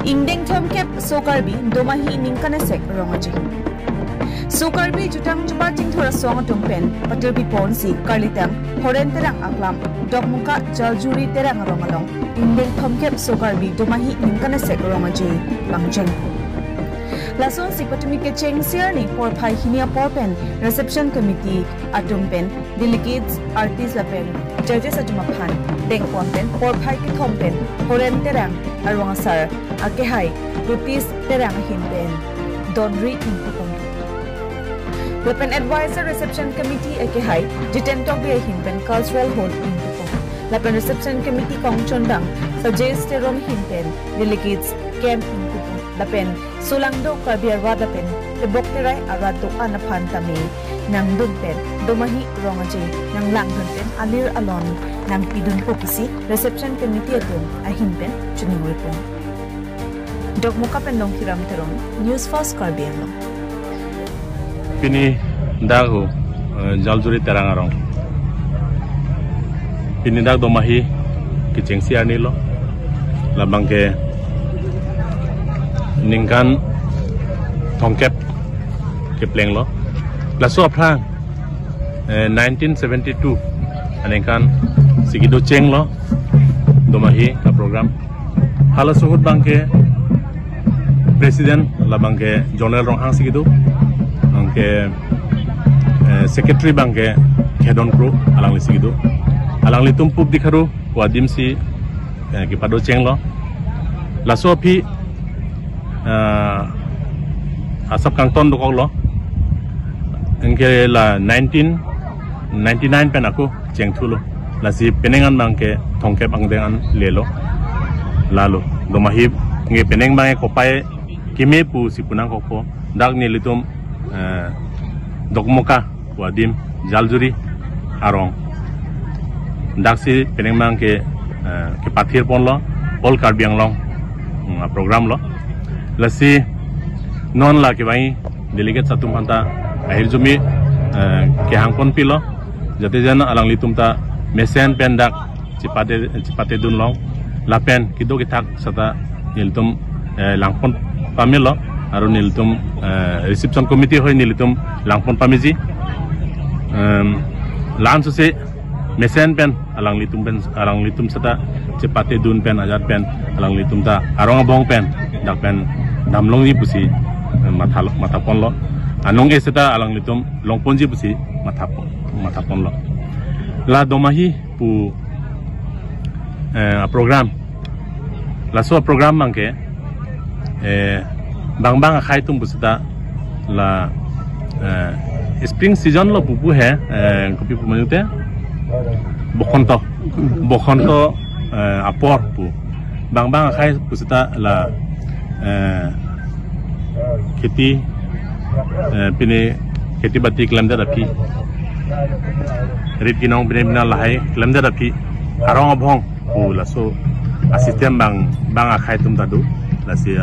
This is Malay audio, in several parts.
Ingdeng Thomkep Sokarbi Domahi Ningkanesek Rongaji Sokarbi Jutang Jupa Jingthora Song Tungpen Patilpi Ponsi Karlitang Horen Terang Aklam Dokmuka Jaljuri Terang Rongalong Ingdeng Thomkep Sokarbi Domahi Ningkanesek Rongaji Langjeng Lason si Patumi Kecheng Siarni por Pai Hinia Porpen Reception Committee Atumpen Delegates Artis Lapen Judges Atumaphan Deng Ponten por Pai Thompen Horen Terang Arwangasar Akehai Rupees Terang Hinpen Donri Impupong Lapen Advisor Reception Committee Akehai Jitentok Bia Hinpen Cultural Hall Impupong Lapen Reception Committee Kong Chondang Suggest Terom Hinpen Delegates Camp Impupong Lapen Sulangdo Kabiarwa Lapen Tebokterai Arado Anaphan Tami Nang Dunpen Domahi Rongaji Nang Langdunpen Alir Alon Nang Pidun Pokisi Reception Committee Atum Ahinpen Chuningwipong Dokmuka Pendong Kiram Terong News Fast Karbianlo Pini Dago Jaljuri Terangarong Pini Dag Domahi Kiceng Siarnilo Labangke Ningkan Thomkep Kepleng lo Laso Aplang 1972 Anengkan Sigido Cheng lo Domahi ka program Hala Suhut Bangke Presiden Labangke Jonel Ronghang Sigido Bangke Secretary Bangke Kedon Kru Alang Sigido Alang Litumpup Dikharu Wadim si Kipado Cheng lo Laso Pi Asap Kangton Dokok lo Engke la 1999 pen aku Cheng Thulo La si penengan bangke Thomkep angdengan lelo Lalu Domahi nge peneng bangke kopai Kime pu si punang kopo Dak ni litum Dokmoka Wadim Jaljuri Arong Dak si peneng bangke Kepathir pon lo Pol Karbiang long Program lo Lasi non la ke bai delegate satu manta akhir jumi ke hangpon pilo jate jana alang litum ta mesen pendak cipate dun long lapen kido kitak sata niltum langpon pamilo aru niltum reception committee hoi niltum langpon pamiji lan se mesen pen alang litum sata cipate dun pen ajar pen alang litum ta arong abong pen dak pen damlong ni pusi matapon lo anong eseta alang litum longponji pusi matapon lo la domahi pu program la so program mangke bang khai tum pusita la spring season lo pupu he kopi pu manute bokhonto apor pu bang khai pusita la खेती पिने खेती बाती केलेमदा रफी रिट गिनाव बिने बिना लाहाय केलेमदा रफी आरong abhong ulaso asistem bang akhai tum tadu lasi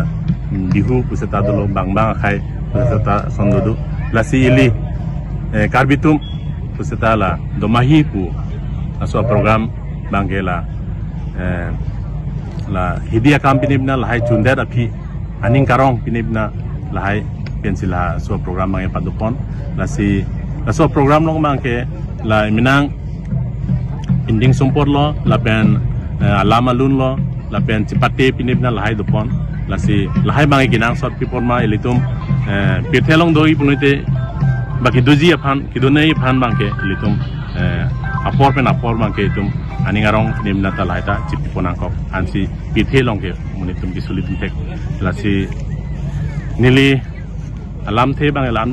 bihu pusata dolo bang akhai pusata sondodu lasi ili karbitum pusata la domahi pu aso program bangela la hidia company bina lahai chunda rafi aning karong pinibna lahai pensila so program mang padupon lasi so program long mangke la minang inding sumpor lo lapen alama lun lo lapen cipate pinibna lahai dupon lasi lahai mang ginang sot pipon ma elitum pithelong doi punite baki doji aphan kidonai aphan mangke elitum apor mangke itum aning arong nimna ta lahai ta cipiponang kop ansi pithelong ke munitum kisulitum tek lasi nili alam the bang elan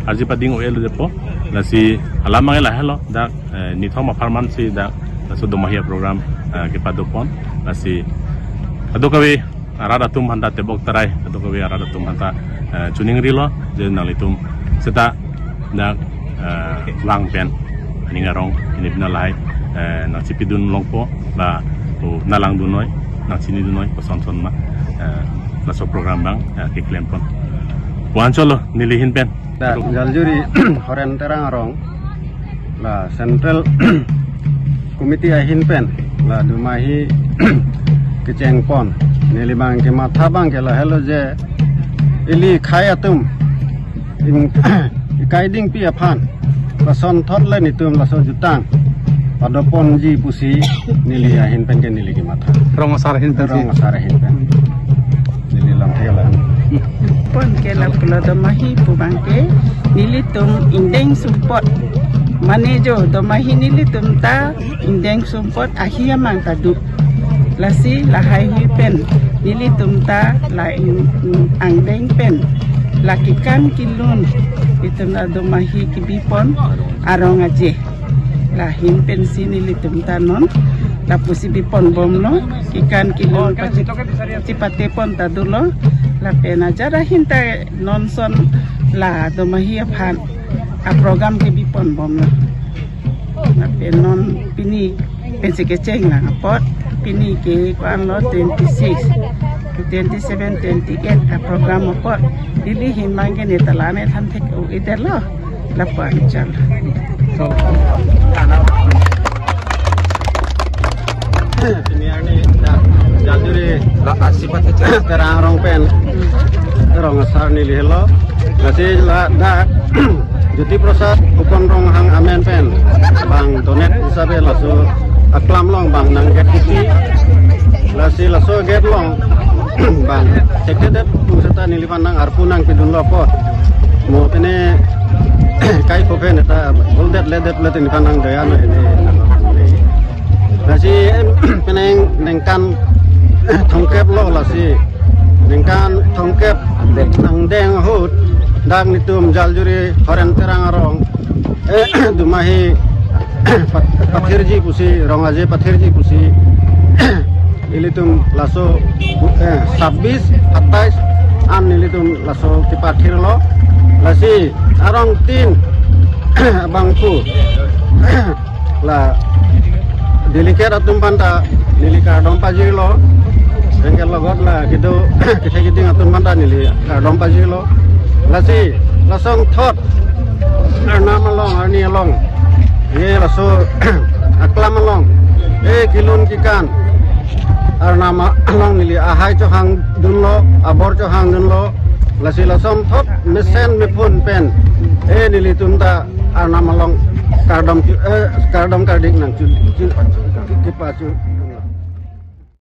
arji pading oel jepo lasi alam bang elah hello da nithom farman si da so domahia program ke padopon lasi adokawe arada tum handa tebok tarai adokawe arada tum handa chuning rilo je nalitum seta da lang pen ani ngarong ini binalai na cipidun longpo ba nalang dunoi na sini dunoi koson ma laso program bang ke klempon wancolo nilihin pen Jaljuri Horen Terangarong la Central Committee ahin pen la Domahi Keceng Pon nili bang ke matha bang ke la hello je ili khai atum in kaiding pi aphan pason thot le ni tum la so jutang padopon ji pusi nili ahin pen ke nili ke matha rong asar hin rong asar hin pen nili lam thela pon ke la pulo domahi pu bangke nili tum indeng sumpot manejo domahi nili tum ta indeng sumpot ahia mang tadu lasi lahai hi pen nili tum ta la angdeng pen lakikan kilun itum na domahi kibipon arong aje lahin pen sini nili tum ta non la pusi bipon bom no ikan kilun cipate pon tadulo la pena jara hinta nonson la domahi aphan a program ke bipon bom no la penon pini pense ke cheng la pot pini ke kwan lo 26 27 28 a program pot dili hin mange ne talane than thek o idelo la pan chal Ini jaluri asipat terang rong pen rong asar ni lihelo nasi la da juti prasad ukon rong hang amen pen bang donet isabe laso aklam long bang nang get kiti lasi laso get long bang sekete pusata nilipan nang arpunang pidun lopo mo pene kai ko pen ta boldet ledet letin kanang dayana ini lasi peneng nengkan thongkep lo lasi nengkan thongkep nang deng hut dang nitum jaljuri horen terang arong dumahi pathirji pusi rongaje pathirji pusi ilitum laso 26 27 an ilitum laso kipathir lo lasi arong tin bangku la diliker atum panta nilika dompa jilo engkel logot la gitu kita gitu atum panta nilika dompa jilo lasi lasong thot arna malong arni along ye laso aklam along kilun kikan arna malong nili ahai cho hang dunlo abor cho hang dunlo lasi lasong thot mesen mepun pen nili tunda arna malong kardom kardik nang kipacu